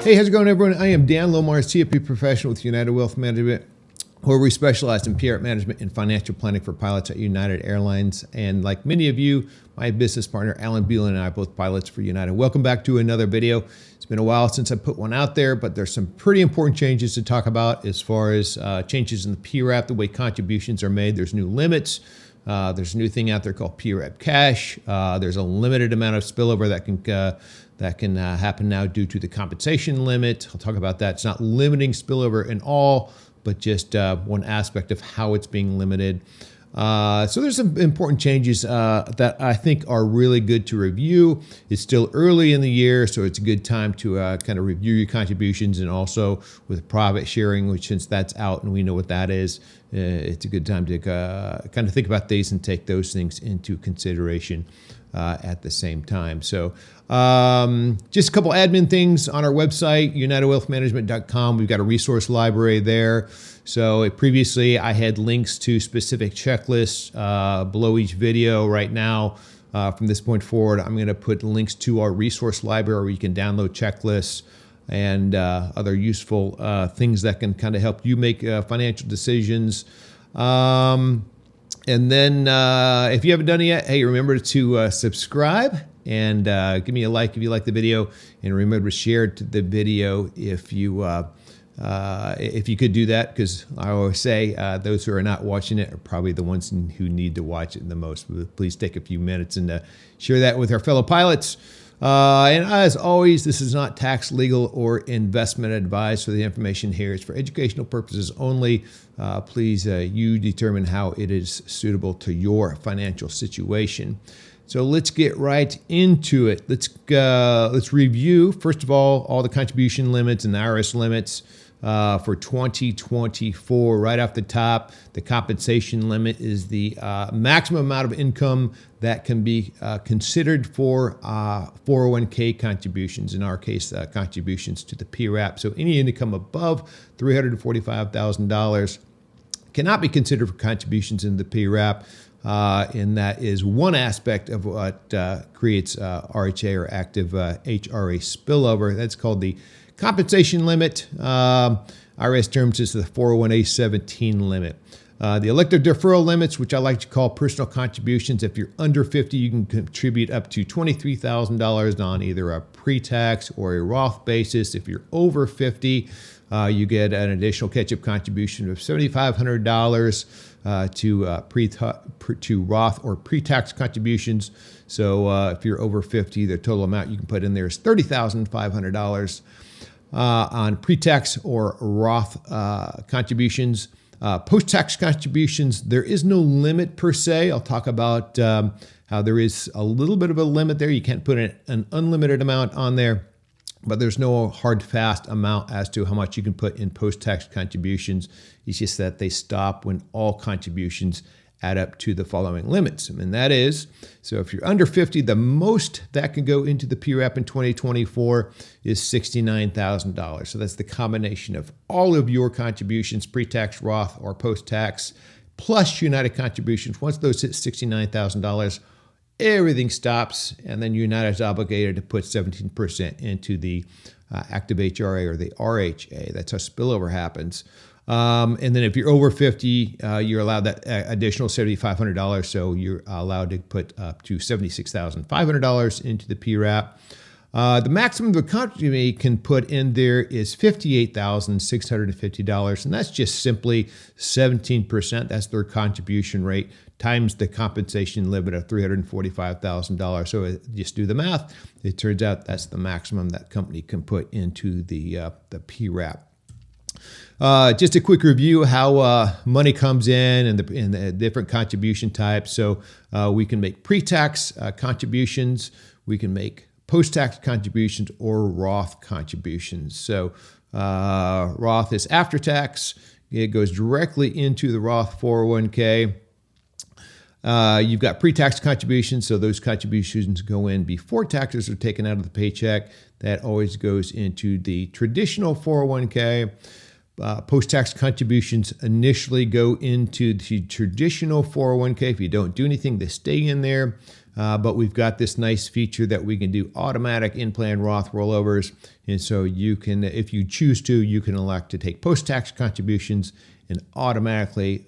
Hey, how's it going, everyone? I am Dan Lohmar, CFP professional with United Wealth Management, where we specialize in PRAP management and financial planning for pilots at United Airlines. And like many of you, my business partner, Alan Beelan, and I are both pilots for United. Welcome back to another video. It's been a while since I put one out there, but there's some pretty important changes to talk about as far as changes in the PRAP, the way contributions are made. There's new limits. There's a new thing out there called PRAP Cash. There's a limited amount of spillover that can happen now due to the compensation limit. I'll talk about that. It's not limiting spillover in all, but just one aspect of how it's being limited. So there's some important changes that I think are really good to review. It's still early in the year, so it's a good time to kind of review your contributions, and also with profit sharing, which since that's out and we know what that is, it's a good time to kind of think about these and take those things into consideration at the same time. So just a couple admin things on our website, unitedwealthmanagement.com. We've got a resource library there. So previously I had links to specific checklists below each video. Right now, from this point forward, I'm going to put links to our resource library where you can download checklists and other useful things that can kind of help you make financial decisions. And then if you haven't done it yet, hey, remember to subscribe and give me a like if you like the video, and remember to share the video if you could do that, because I always say those who are not watching it are probably the ones who need to watch it the most. Please take a few minutes and share that with our fellow pilots. And as always, this is not tax, legal, or investment advice. So the information here is for educational purposes only. Please, you determine how it is suitable to your financial situation. So let's get right into it. Let's review, first of all the contribution limits and the IRS limits for 2024. Right off the top, the compensation limit is the maximum amount of income that can be considered for 401k contributions. In our case, contributions to the PRAP. So any income above $345,000 cannot be considered for contributions in the PRAP. And that is one aspect of what creates RHA, or active HRA spillover. That's called the compensation limit. IRS terms is the 401A-17 limit. The elective deferral limits, which I like to call personal contributions. If you're under 50, you can contribute up to $23,000 on either a pre-tax or a Roth basis. If you're over 50, you get an additional catch-up contribution of $7,500 to Roth or pre-tax contributions. So if you're over 50, the total amount you can put in there is $30,500 on pre-tax or Roth contributions. Post-tax contributions, there is no limit per se. I'll talk about how there is a little bit of a limit there. You can't put an unlimited amount on there, but there's no hard, fast amount as to how much you can put in post-tax contributions. It's just that they stop when all contributions add up to the following limits. And that is, so if you're under 50, the most that can go into the PRAP in 2024 is $69,000. So that's the combination of all of your contributions, pre-tax, Roth, or post-tax, plus United contributions. Once those hit $69,000, everything stops, and then United is obligated to put 17% into the active HRA or the RHA. That's how spillover happens. And then if you're over 50, you're allowed that additional $7,500. So you're allowed to put up to $76,500 into the PRAP. The maximum the company can put in there is $58,650, and that's just simply 17%. That's their contribution rate times the compensation limit of $345,000. So just do the math. It turns out that's the maximum that company can put into the PRAP. Just a quick review how money comes in and the different contribution types. So we can make pre-tax contributions, we can make post-tax contributions, or Roth contributions. So Roth is after tax. It goes directly into the Roth 401k. You've got pre-tax contributions, so those contributions go in before taxes are taken out of the paycheck. That always goes into the traditional 401k. Post-tax contributions initially go into the traditional 401k. If you don't do anything, they stay in there. but we've got this nice feature that we can do automatic in-plan Roth rollovers. And so you can, if you choose to, you can elect to take post-tax contributions and automatically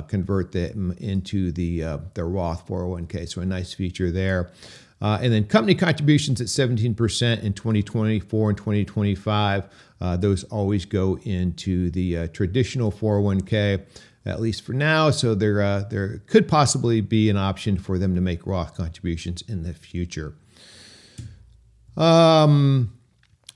convert them into the Roth 401k. So a nice feature there. And then company contributions at 17% in 2024 and 2025. Those always go into the traditional 401k, at least for now. So there could possibly be an option for them to make Roth contributions in the future.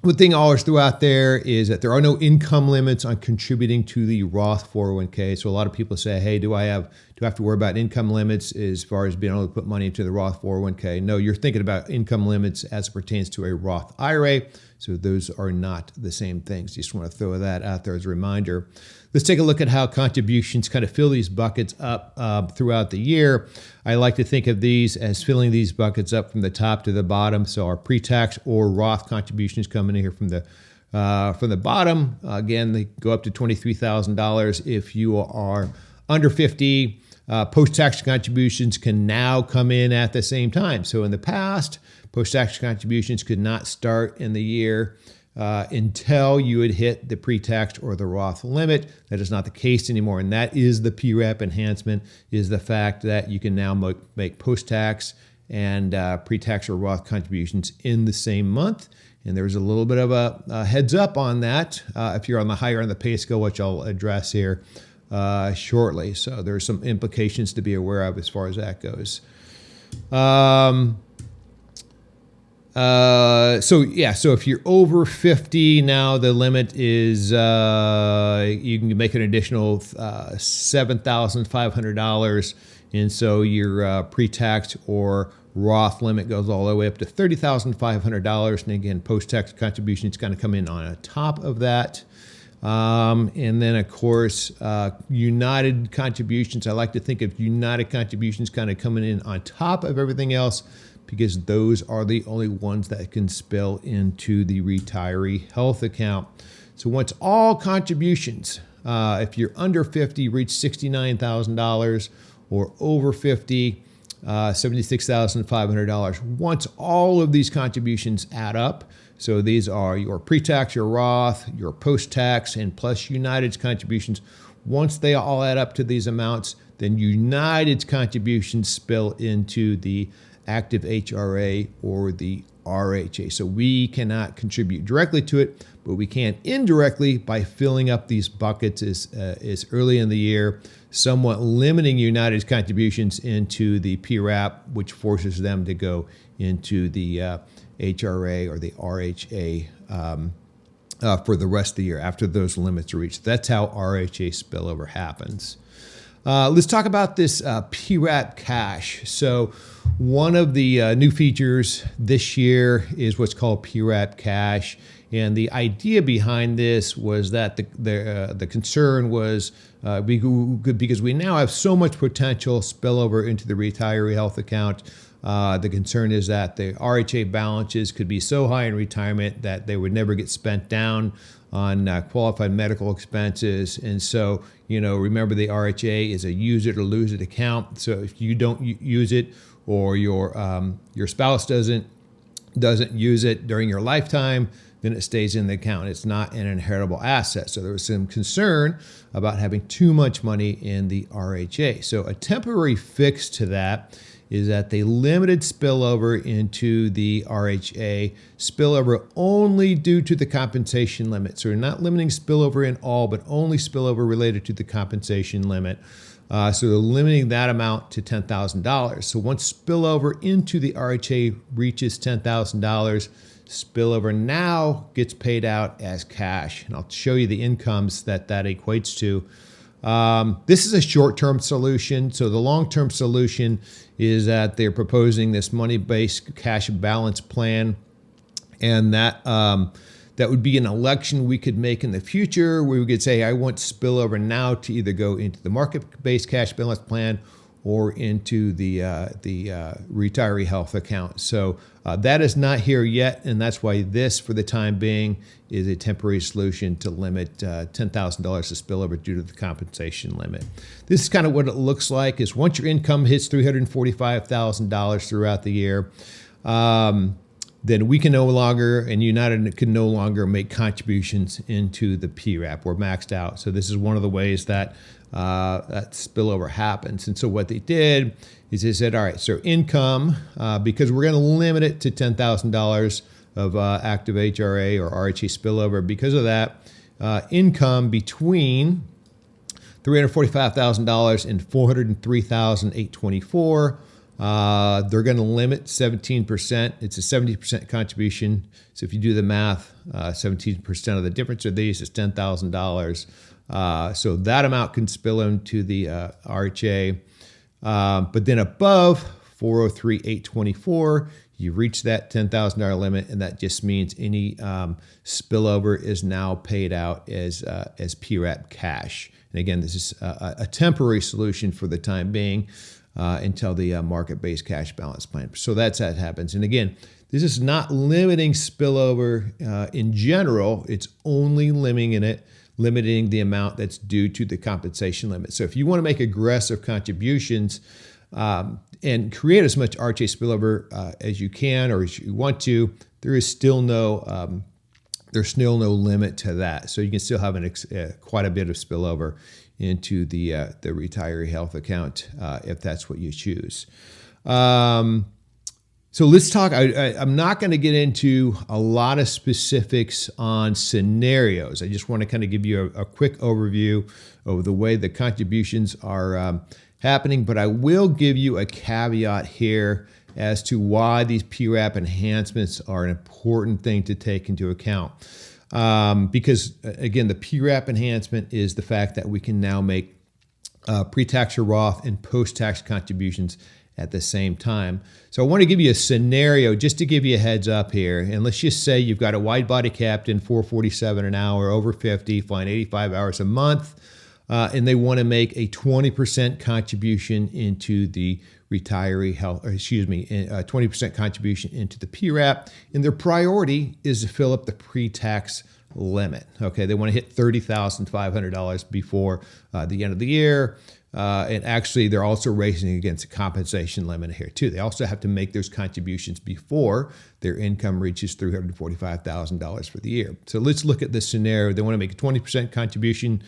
One thing I always throw out there is that there are no income limits on contributing to the Roth 401k. So a lot of people say, hey, do I have to worry about income limits as far as being able to put money into the Roth 401k? No, you're thinking about income limits as it pertains to a Roth IRA. So those are not the same things. Just want to throw that out there as a reminder. Let's take a look at how contributions kind of fill these buckets up throughout the year. I like to think of these as filling these buckets up from the top to the bottom. So our pre-tax or Roth contributions coming in here from the bottom. Again, they go up to $23,000 if you are under 50. Post-tax contributions can now come in at the same time. So in the past, post-tax contributions could not start in the year until you had hit the pre-tax or the Roth limit. That is not the case anymore, and that is the PRAP enhancement, is the fact that you can now make post-tax and pre-tax or Roth contributions in the same month. And there's a little bit of a heads up on that if you're on the higher end of the pay scale, which I'll address here shortly. So there's some implications to be aware of as far as that goes. So if you're over 50 now, the limit is you can make an additional $7,500, and so your pre-tax or Roth limit goes all the way up to $30,500. And again, post-tax contributions kind of come in on top of that. And then, of course, United contributions. I like to think of United contributions kind of coming in on top of everything else, because those are the only ones that can spill into the retiree health account. So once all contributions, if you're under 50, reach $69,000, or over 50, $76,500. Once all of these contributions add up, so these are your pre-tax, your Roth, your post-tax, and plus United's contributions. Once they all add up to these amounts, then United's contributions spill into the active HRA or the RHA. So we cannot contribute directly to it, but we can indirectly by filling up these buckets as early in the year, somewhat limiting United's contributions into the PRAP, which forces them to go into the HRA or the RHA for the rest of the year after those limits are reached. That's how RHA spillover happens. Let's talk about this PRAP Cash. So one of the new features this year is what's called PRAP Cash. And the idea behind this was that the concern was because we now have so much potential spillover into the retiree health account. The concern is that the RHA balances could be so high in retirement that they would never get spent down on qualified medical expenses. And so, remember, the RHA is a use it or lose it account. So if you don't use it, or your spouse doesn't use it during your lifetime, then it stays in the account. It's not an inheritable asset. So there was some concern about having too much money in the RHA. So a temporary fix to that is that they limited spillover into the RHA, spillover only due to the compensation limit. So we're not limiting spillover in all, but only spillover related to the compensation limit. So they're limiting that amount to $10,000. So once spillover into the RHA reaches $10,000, spillover now gets paid out as cash. And I'll show you the incomes that equates to. This is a short-term solution. So the long-term solution is that they're proposing this money-based cash balance plan, and that would be an election we could make in the future where we could say, I want spillover now to either go into the market-based cash balance plan or into the retiree health account. So that is not here yet, and that's why this, for the time being, is a temporary solution to limit $10,000 to spillover due to the compensation limit. This is kind of what it looks like. Is once your income hits $345,000 throughout the year, then we can no longer, and United can no longer make contributions into the PRAP. We're maxed out. So this is one of the ways that that spillover happens. And so what they did is they said, all right, so income, because we're going to limit it to $10,000 of active HRA or RHA spillover. Because of that, income between $345,000 and $403,824. They're going to limit 17%. It's a 70% contribution. So if you do the math, 17% of the difference of these is $10,000. So that amount can spill into the RHA. But then above $403,824, you reach that $10,000 limit, and that just means any spillover is now paid out as PRAP cash. And again, this is a temporary solution for the time being. Until the market-based cash balance plan. So that's how it happens. And again, this is not limiting spillover in general. It's only limiting the amount that's due to the compensation limit. So if you want to make aggressive contributions and create as much RHA spillover as you can or as you want to, there's still no limit to that. So you can still have quite a bit of spillover into the retiree health account if that's what you choose. So let's talk. I'm not going to get into a lot of specifics on scenarios. I just want to kind of give you a quick overview of the way the contributions are happening, but I will give you a caveat here as to why these PRAP enhancements are an important thing to take into account. Because again, the PRAP enhancement is the fact that we can now make pre-tax or Roth and post-tax contributions at the same time. So I want to give you a scenario just to give you a heads up here. And let's just say you've got a wide-body captain, $447 an hour, over 50, flying 85 hours a month, and they want to make a 20% contribution into the retiree health, 20% contribution into the PRAP, and their priority is to fill up the pre-tax limit. Okay, they want to hit $30,500 before the end of the year, and actually they're also racing against a compensation limit here too. They also have to make those contributions before their income reaches $345,000 for the year. So let's look at this scenario. They want to make a 20% contribution.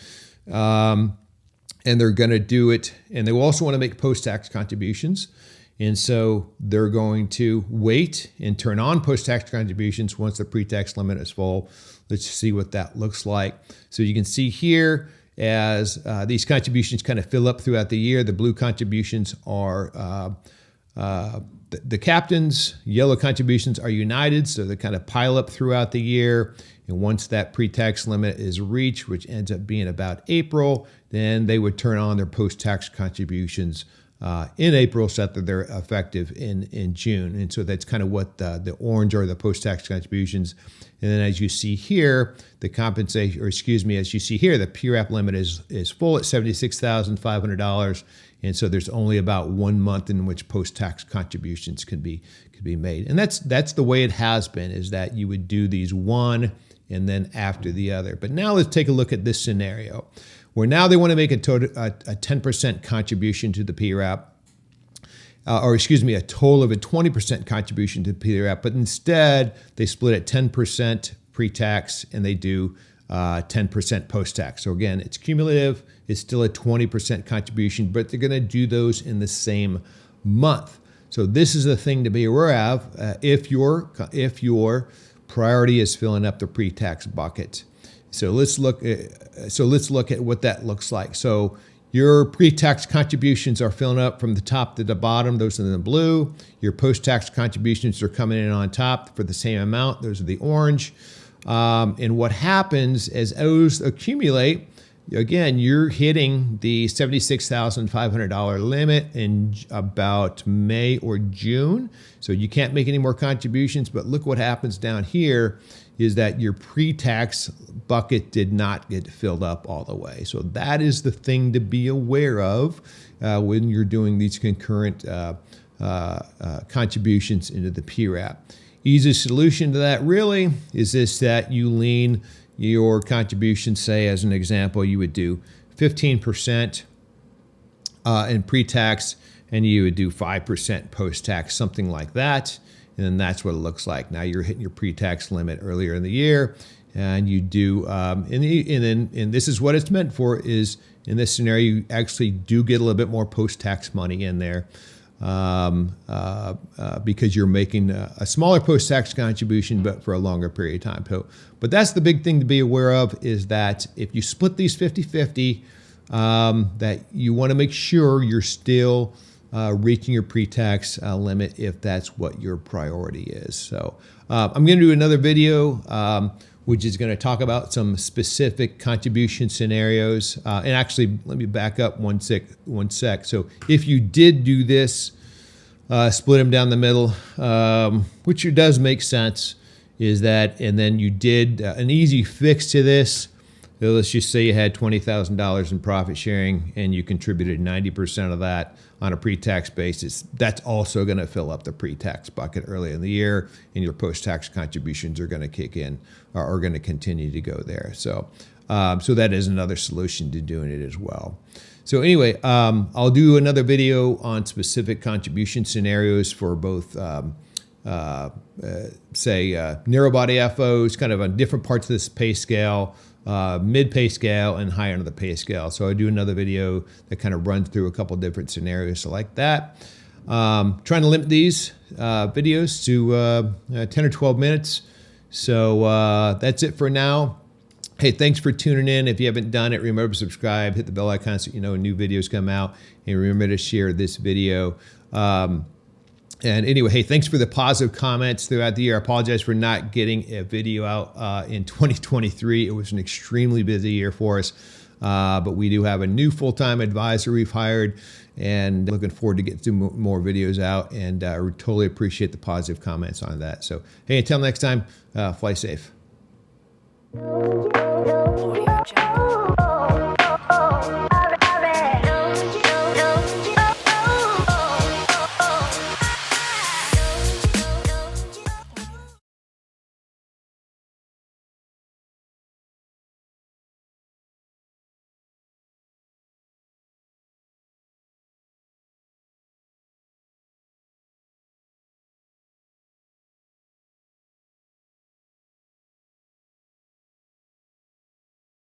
And they're going to do it, and they also want to make post-tax contributions. And so they're going to wait and turn on post-tax contributions once the pre-tax limit is full. Let's see what that looks like. So you can see here as these contributions kind of fill up throughout the year, the blue contributions are the captains, yellow contributions are United, so they kind of pile up throughout the year. And once that pre-tax limit is reached, which ends up being about April, then they would turn on their post-tax contributions in April, so that they're effective in June. And so that's kind of what the orange are, the post-tax contributions. And then as you see here, the compensation, as you see here, the PRAP limit is full at $76,500. And so there's only about 1 month in which post-tax contributions could be made. And that's the way it has been, is that you would do these one and then after the other. But now let's take a look at this scenario, where now they want to make a 10% contribution to the PRAP, a total of a 20% contribution to the PRAP, but instead they split it 10% pre-tax and they do 10% post-tax. So again, it's cumulative. It's still a 20% contribution, but they're going to do those in the same month. So this is the thing to be aware of if your priority is filling up the pre-tax bucket. So let's look at what that looks like. So your pre-tax contributions are filling up from the top to the bottom. Those are in the blue. Your post-tax contributions are coming in on top for the same amount. Those are the orange. And what happens as those accumulate, again, you're hitting the $76,500 limit in about May or June. So you can't make any more contributions, but look what happens down here is that your pre-tax bucket did not get filled up all the way. So that is the thing to be aware of when you're doing these concurrent contributions into the PRAP. Easy solution to that really is this, that you lean your contribution, say as an example, you would do 15% in pre-tax and you would do 5% post-tax, something like that. And then that's what it looks like. Now you're hitting your pre-tax limit earlier in the year, and you do, and this is what it's meant for, is in this scenario, you actually do get a little bit more post-tax money in there because you're making a smaller post-tax contribution, but for a longer period of time. So, but that's the big thing to be aware of, is that if you split these 50-50, that you want to make sure you're still reaching your pre-tax limit if that's what your priority is. So I'm going to do another video which is going to talk about some specific contribution scenarios. And actually, let me back up one sec. So if you did do this, split them down the middle, which does make sense, is that, and then you did an easy fix to this. So let's just say you had $20,000 in profit sharing and you contributed 90% of that on a pre-tax basis. That's also going to fill up the pre-tax bucket early in the year, and your post-tax contributions are going to kick in, or are going to continue to go there. So, so that is another solution to doing it as well. So anyway, I'll do another video on specific contribution scenarios for both, say, narrow body FOs, kind of on different parts of this pay scale, mid pay scale and high end of the pay scale. So I do another video that kind of runs through a couple different scenarios like that. Trying to limit these videos to 10 or 12 minutes. So that's it for now. Hey, thanks for tuning in. If you haven't done it, remember to subscribe, hit the bell icon so you know when new videos come out, and remember to share this video. And anyway, hey, thanks for the positive comments throughout the year. I apologize for not getting a video out in 2023. It was an extremely busy year for us, but we do have a new full-time advisor we've hired, and looking forward to getting more videos out, and I totally appreciate the positive comments on that. So, hey, until next time, fly safe. Audio Jungle.